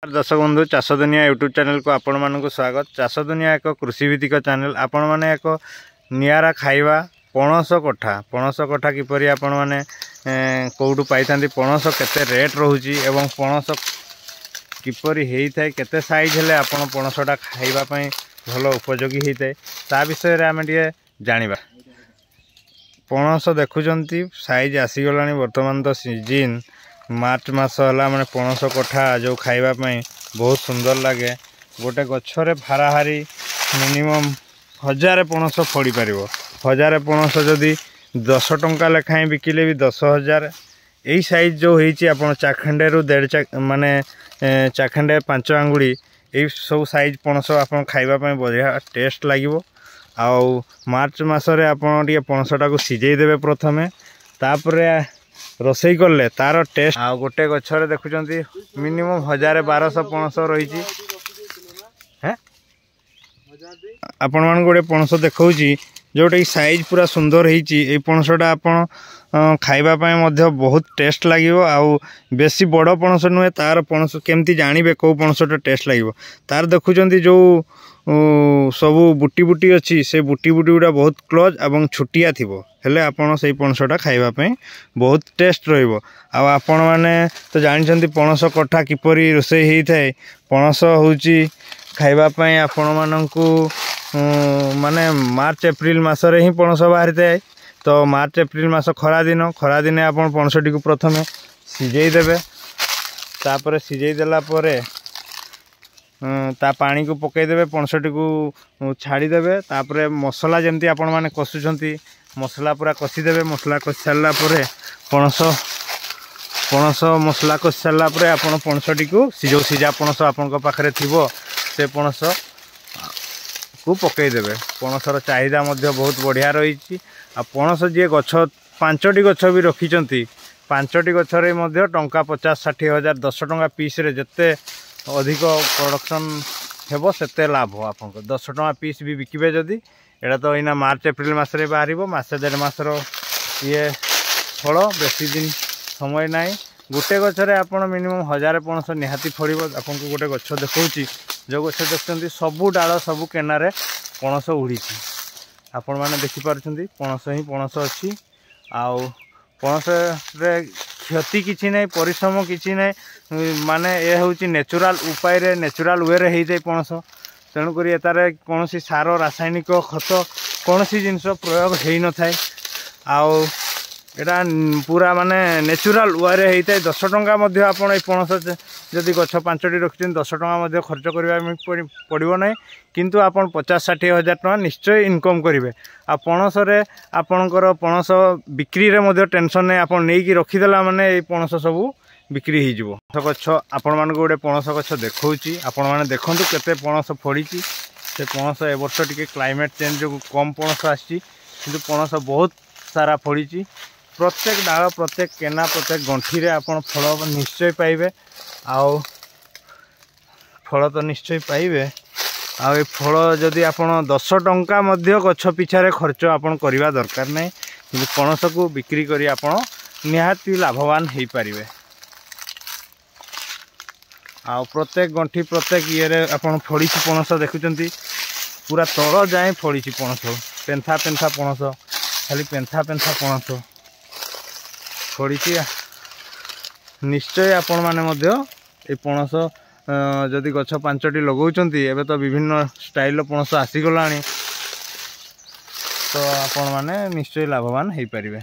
दर्शक बंधु चाष दुनिया यूट्यूब चैनल को आपण मानक स्वागत। चाष दुनिया एक कृषिभित्तिक चैनल। आपण माने एक नियारा खाइबा पणस कठा किपरि आपण माने कोउटु पाइथांती, पणस केते रेट रहउची एवं पणस किपरि हेई थाए, केते साइज हेले आपण पणसटा खाइबा पई भलो उपयोगी हेई थाए ता विषय रे आमे टिके जानिबा। पणस देखुचंती साइज आसी गलानी, वर्तमान तो सीजन मार्च मास है मैंने पणस कठा जो खाइबापी बहुत सुंदर लगे। गोटे गच्छरे भाराहारी मिनिमम 1000 पणस फड़ी पार। 1000 पणस जदि 10 टंका लेखाएं बिकिले भी 10,000। यही साइज जो होती आप चाखेंडे रु 1.5 माने चाखेंडे 5 आंगुड़ी यही सब साइज पणस आप खाइबापी बढ़िया टेस्ट लगे। आउ मार्च मसरे आप पणसटा को सीझे देवे प्रथमे, तापर रोसई कले तार टेस्ट। आ गोटे गच्छरे देखुचंती मिनिमम 1000-1200 पणस रही। आपण मान गोटे पणस देखौची जोटा साइज पूरा सुंदर होती। पणसटा आप खाइबापी बहुत टेस्ट लगे। आउ बेसी बड़ पणस नुहे, तार पणस केमती जानवे कौ पणसटा टेस्ट लगे। तार देखुचंती जो सबू बुटी बुटी अच्छी से बुटी बुटी गुड़ा बहुत क्लोज और छुटिया थिबो, हेले आपण से पणसटा खाइबापी बहुत टेस्ट रहिबो। आपण माने तो जानछंती पणस कठा किपरि रोसई हेई थाए। पणस होउची खाइबापी आपण माननकु माने मार्च एप्रिल मासरे ही पणस बाहरी थाए। तो मार्च एप्रिल मास खरा दिने आपण पणसटी को प्रथमे सिझेई देबे, तापर सिझेई देला परे ता पानी को पकई देबे, पणसटी को छाड़ी देबे। तापर मसला जमती आपण माने कषुछंती मसला पूरा कषी देबे। मसला कषि सारा पर पणस मसला कषि सारा पर आपण पणसटी को सिझा पणस आपण पाखरे थिबो से पणस को पकई देबे। पणसर चाहिदा मध्य बहुत बढ़िया रही। आ पणस जी गछ 5टी गछ भी रखिचंती, 5टी गछरे मध्य टंका 50-60 हजार 10 टंका पीस रे जत्ते अधिक प्रोडक्शन हेबो सेते लाभ हो। आपन 10 टंका पीस भी बिकिबे जदी एटा तो इना मार्च एप्रिल मासरे बाहरिबो। मासे 1.5 मासर ये फल, बेसी दिन समय नाई। गोटे गछरे आपण मिनिमम 1000 पणस निहाती फड़िबो। आपन को गोटे गछ देखौची, जो गछ देखछंती सबु डाळ सबु केनारे पणस उड़ीची। आपण माने देखि पारछंती पणस ही पणस अछि। आउ पणस रे क्षति किछि नै, परिश्रम किछि नै, माने ए होउची नेचुरल उपाय रे नेचुरल वे रे हेई जाय पणस। तेणु करी एतारे कोनोसी सार रासायनिक खत कोनोसी जिंस प्रयोग हेई न थाए। आउ एटा पूरा माने नेचुरल वे रे हेई थाए। 10 टंका मध्ये आपण ए पणस जदि गछ 5टी रखिछन 10 टंका मध्ये खर्च करबा पड़िबो नै, किंतु आपण 50-60 हजार टंका निश्चय इनकम करिवे। आ पणस रे आपणकर पणस बिक्री रे मध्ये टेंशन नै। आपण नै कि रखि देला माने ए पणस सब बिक्री हो जिवो। गछ आपण मान गोटे पणस गछ देखौची, आपण माने देखंतु केते पणस फड़ीची। से पणस ए वर्ष टिके क्लाइमेट चेंज जो कम पणस आछि, किंतु पणस बहुत सारा फड़ीची। प्रत्येक डाल प्रत्येक केना प्रत्येक गंठी रे आपण फल निश्चय पाइबे। आउ फल तो निश्चय पाइबे। आ फल जदि आपण 10 टंका मध्य गछ पिछारे खर्च आपण करबा दरकार नै, किंतु पणस को बिक्री करी आपण निहाती लाभवान हेई पारिबे। आ प्रत्येक गंठी प्रत्येक ये रे आपण फड़ीची पणस देखुचंती पूरा तल जाए फड़ीची पणस। पेंथा पेंथा पणस, खाली पेंथा पेंथा पणस फड़ीची। निश्चय आपण माने मध्य ए पणस जदि गछ 5टी लगौचंती, एबे तो विभिन्न स्टाइल पणस आसी गलानी, तो आपण माने निश्चय लाभवान हेई पारिबे।